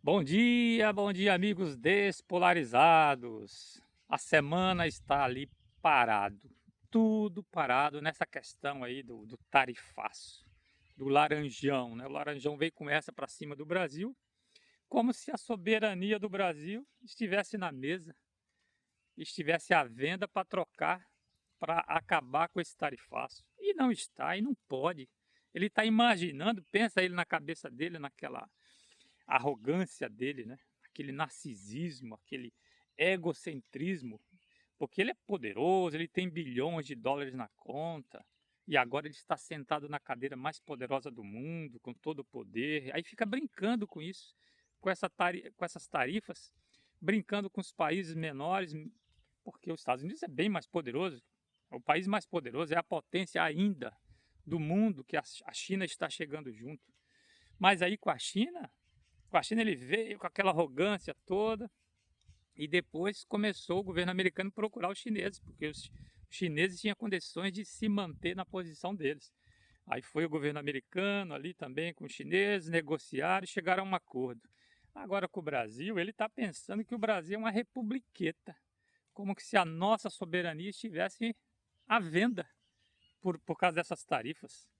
Bom dia, amigos despolarizados. A semana está ali parado, tudo parado nessa questão aí do tarifaço, do laranjão, né? O laranjão veio com essa para cima do Brasil, como se a soberania do Brasil estivesse na mesa, estivesse à venda para trocar, para acabar com esse tarifaço. E não está, e não pode. Ele está imaginando, pensa ele na cabeça dele, naquela arrogância dele, né? Aquele narcisismo, aquele egocentrismo, porque ele é poderoso, ele tem bilhões de dólares na conta, e agora ele está sentado na cadeira mais poderosa do mundo, com todo o poder. Aí fica brincando com isso, com essas tarifas, brincando com os países menores, porque os Estados Unidos é bem mais poderoso, é o país mais poderoso, é a potência ainda do mundo que a China está chegando junto. Mas aí com a China ele veio com aquela arrogância toda e depois começou o governo americano a procurar os chineses, porque os chineses tinham condições de se manter na posição deles. Aí foi o governo americano ali também com os chineses, negociaram e chegaram a um acordo. Agora com o Brasil, ele está pensando que o Brasil é uma republiqueta, como que se a nossa soberania estivesse à venda por causa dessas tarifas.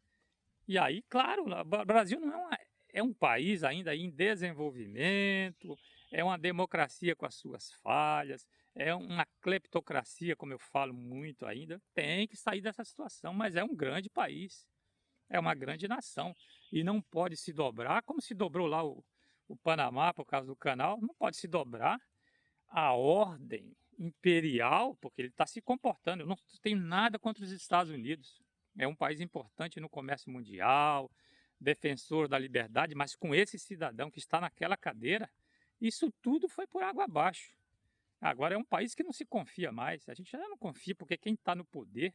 E aí, claro, o Brasil não é um país ainda em desenvolvimento, é uma democracia com as suas falhas, é uma cleptocracia, como eu falo muito ainda. Tem que sair dessa situação, mas é um grande país, é uma grande nação e não pode se dobrar, como se dobrou lá o Panamá por causa do canal, não pode se dobrar a ordem imperial, porque ele está se comportando. Eu não tenho nada contra os Estados Unidos. É um país importante no comércio mundial, defensor da liberdade, mas com esse cidadão que está naquela cadeira, isso tudo foi por água abaixo. Agora é um país que não se confia mais. A gente já não confia porque quem está no poder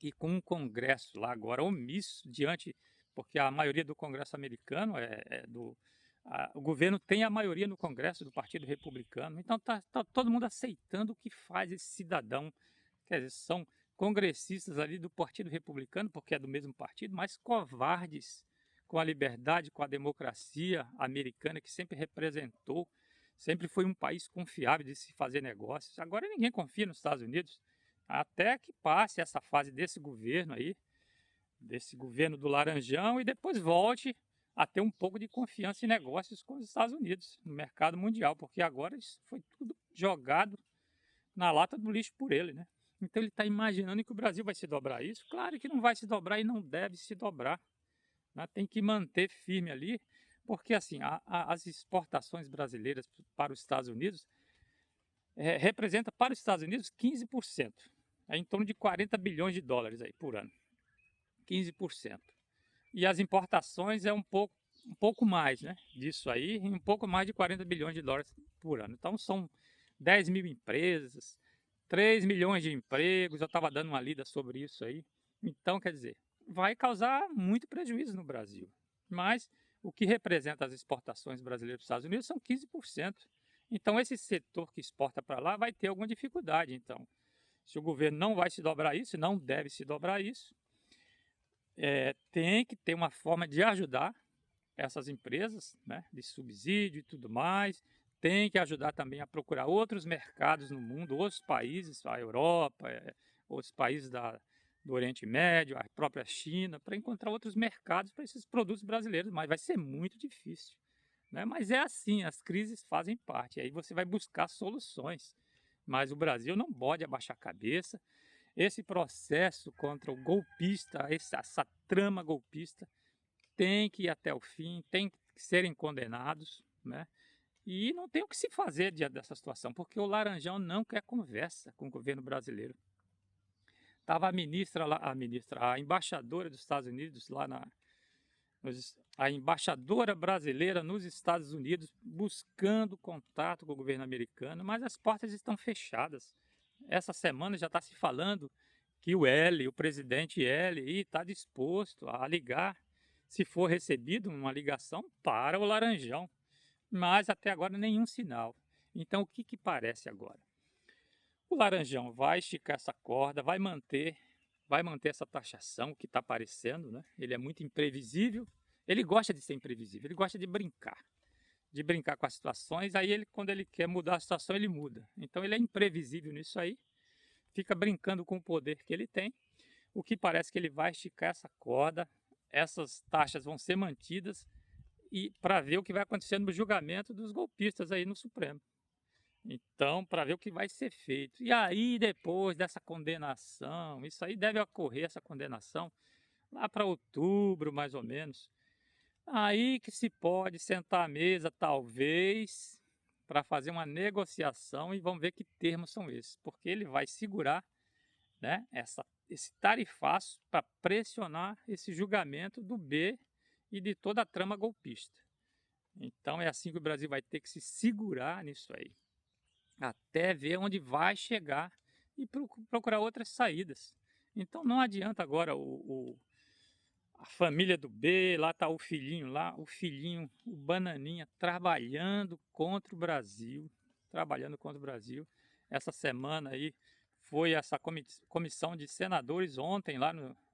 e com um Congresso lá agora omisso diante, porque a maioria do Congresso americano o governo tem a maioria no Congresso do Partido Republicano, então tá todo mundo aceitando o que faz esse cidadão, quer dizer, são congressistas ali do Partido Republicano, porque é do mesmo partido, mas covardes com a liberdade, com a democracia americana que sempre representou, sempre foi um país confiável de se fazer negócios. Agora ninguém confia nos Estados Unidos, até que passe essa fase desse governo aí, desse governo do Laranjão, e depois volte a ter um pouco de confiança em negócios com os Estados Unidos, no mercado mundial, porque agora isso foi tudo jogado na lata do lixo por ele, né? Então ele está imaginando que o Brasil vai se dobrar isso? Claro que não vai se dobrar e não deve se dobrar, né? Tem que manter firme ali, porque assim, as exportações brasileiras para os Estados Unidos representa para os Estados Unidos 15%. É em torno de 40 bilhões de dólares aí por ano. 15%. E as importações é um pouco mais, né? Disso aí, um pouco mais de 40 bilhões de dólares por ano. Então são 10 mil empresas, 3 milhões de empregos. Eu estava dando uma lida sobre isso aí. Então, quer dizer, vai causar muito prejuízo no Brasil. Mas o que representa as exportações brasileiras para os Estados Unidos são 15%. Então, esse setor que exporta para lá vai ter alguma dificuldade. Então, se o governo não vai se dobrar isso, não deve se dobrar isso, tem que ter uma forma de ajudar essas empresas, né, de subsídio e tudo mais. Tem que ajudar também a procurar outros mercados no mundo, outros países, a Europa, outros países do Oriente Médio, a própria China, para encontrar outros mercados para esses produtos brasileiros, mas vai ser muito difícil, né? Mas é assim, as crises fazem parte, aí você vai buscar soluções. Mas o Brasil não pode abaixar a cabeça. Esse processo contra o golpista, essa trama golpista, tem que ir até o fim, tem que serem condenados, né? E não tem o que se fazer diante dessa situação, porque o Laranjão não quer conversa com o governo brasileiro. Estava a ministra lá, a embaixadora dos Estados Unidos lá a embaixadora brasileira nos Estados Unidos buscando contato com o governo americano, mas as portas estão fechadas. Essa semana já está se falando que o presidente L, está disposto a ligar, se for recebido uma ligação, para o Laranjão. Mas até agora nenhum sinal. Então o que parece agora? O Laranjão vai esticar essa corda, vai manter essa taxação que está aparecendo, né? Ele é muito imprevisível, ele gosta de ser imprevisível, ele gosta de brincar. de brincar com as situações, aí ele, quando ele quer mudar a situação, ele muda. Então ele é imprevisível nisso aí, fica brincando com o poder que ele tem, o que parece que ele vai esticar essa corda, essas taxas vão ser mantidas, e para ver o que vai acontecer no julgamento dos golpistas aí no Supremo. Então, para ver o que vai ser feito. E aí, depois dessa condenação, isso aí deve ocorrer, essa condenação, lá para outubro, mais ou menos. Aí que se pode sentar à mesa, talvez, para fazer uma negociação e vamos ver que termos são esses. Porque ele vai segurar, né, esse tarifaço para pressionar esse julgamento do B e de toda a trama golpista. Então é assim que o Brasil vai ter que se segurar nisso aí, até ver onde vai chegar e procurar outras saídas. Então não adianta agora a família do B, lá está o filhinho lá, o Bananinha, trabalhando contra o Brasil, Essa semana aí foi essa comissão de senadores ontem lá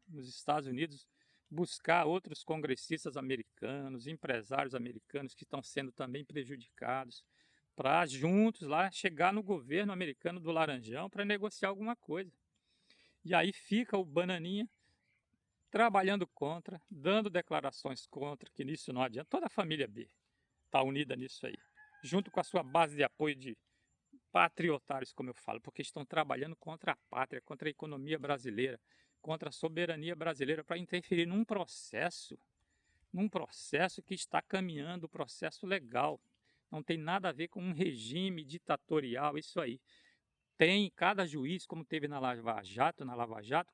nos Estados Unidos buscar outros congressistas americanos, empresários americanos que estão sendo também prejudicados, para juntos lá chegar no governo americano do Laranjão para negociar alguma coisa. E aí fica o Bananinha trabalhando contra, dando declarações contra, que nisso não adianta. Toda a família B está unida nisso aí, junto com a sua base de apoio de patriotários, como eu falo, porque estão trabalhando contra a pátria, contra a economia brasileira, contra a soberania brasileira, para interferir num processo que está caminhando, o processo legal. Não tem nada a ver com um regime ditatorial, isso aí. Tem cada juiz, como teve na Lava Jato,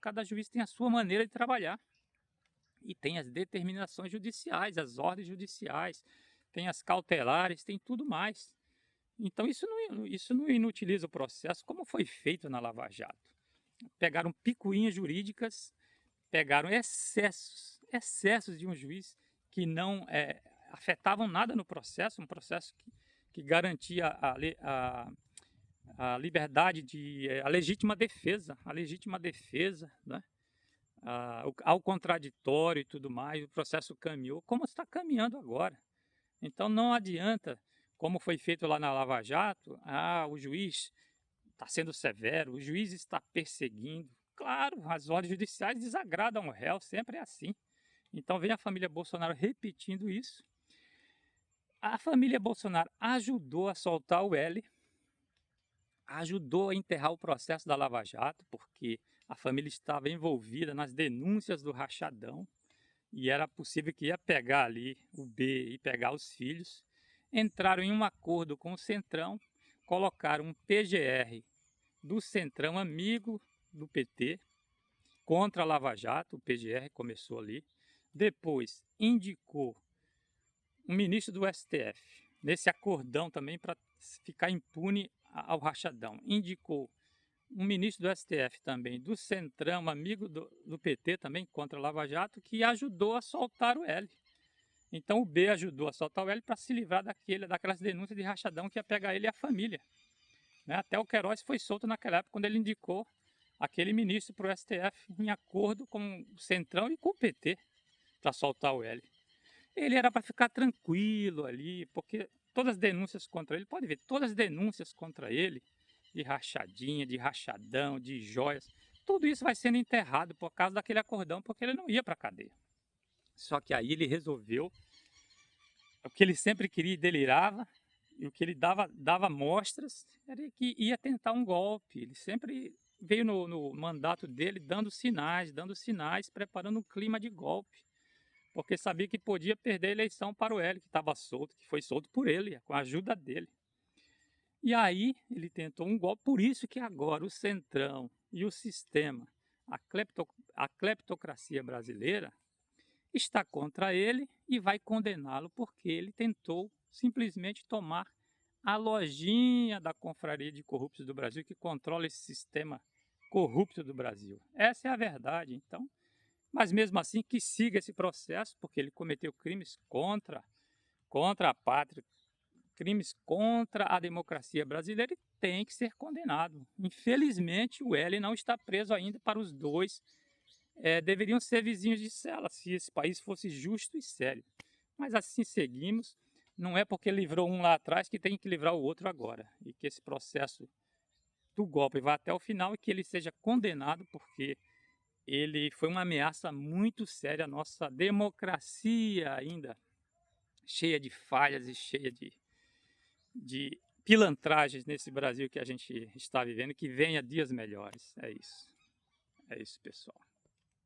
cada juiz tem a sua maneira de trabalhar. E tem as determinações judiciais, as ordens judiciais, tem as cautelares, tem tudo mais. Então isso não inutiliza o processo, como foi feito na Lava Jato. Pegaram picuinhas jurídicas, pegaram excessos de um juiz que não afetavam nada no processo, um processo que garantia a liberdade a legítima defesa, né? Ao contraditório e tudo mais, o processo caminhou como está caminhando agora. Então não adianta, como foi feito lá na Lava Jato, o juiz está sendo severo, o juiz está perseguindo. Claro, as ordens judiciais desagradam o réu, sempre é assim. Então vem a família Bolsonaro repetindo isso. A família Bolsonaro ajudou a soltar o L, ajudou a enterrar o processo da Lava Jato, porque a família estava envolvida nas denúncias do rachadão e era possível que ia pegar ali o B e pegar os filhos. Entraram em um acordo com o Centrão, colocaram um PGR do Centrão, amigo do PT, contra a Lava Jato. O PGR começou ali. Depois indicou um ministro do STF, nesse acordão também para ficar impune ao rachadão. Indicou um ministro do STF também, do Centrão, amigo do PT também, contra a Lava Jato, que ajudou a soltar o L. Então o B ajudou a soltar o L para se livrar daquelas denúncias de rachadão que ia pegar ele e a família. Né? Até o Queiroz foi solto naquela época, quando ele indicou aquele ministro para o STF em acordo com o Centrão e com o PT para soltar o L. Ele era para ficar tranquilo ali, porque todas as denúncias contra ele, pode ver, todas as denúncias contra ele, de rachadinha, de rachadão, de joias, tudo isso vai sendo enterrado por causa daquele acordão, porque ele não ia para a cadeia. Só que aí ele resolveu o que ele sempre queria e delirava, e o que ele dava mostras, era que ia tentar um golpe. Ele sempre veio no mandato dele dando sinais, preparando um clima de golpe, porque sabia que podia perder a eleição para o L, que estava solto, que foi solto por ele, com a ajuda dele. E aí ele tentou um golpe, por isso que agora o Centrão e o sistema, a cleptocracia brasileira, está contra ele e vai condená-lo porque ele tentou simplesmente tomar a lojinha da Confraria de Corruptos do Brasil, que controla esse sistema corrupto do Brasil. Essa é a verdade, então. Mas mesmo assim que siga esse processo, porque ele cometeu crimes contra a pátria, crimes contra a democracia brasileira, e tem que ser condenado. Infelizmente, o L não está preso ainda. Para os dois, deveriam ser vizinhos de cela, se esse país fosse justo e sério. Mas assim seguimos. não é porque livrou um lá atrás que tem que livrar o outro agora. E que esse processo do golpe vá até o final e que ele seja condenado, porque ele foi uma ameaça muito séria à nossa democracia ainda, cheia de falhas e cheia de pilantragens nesse Brasil que a gente está vivendo, que venha dias melhores. É isso, pessoal.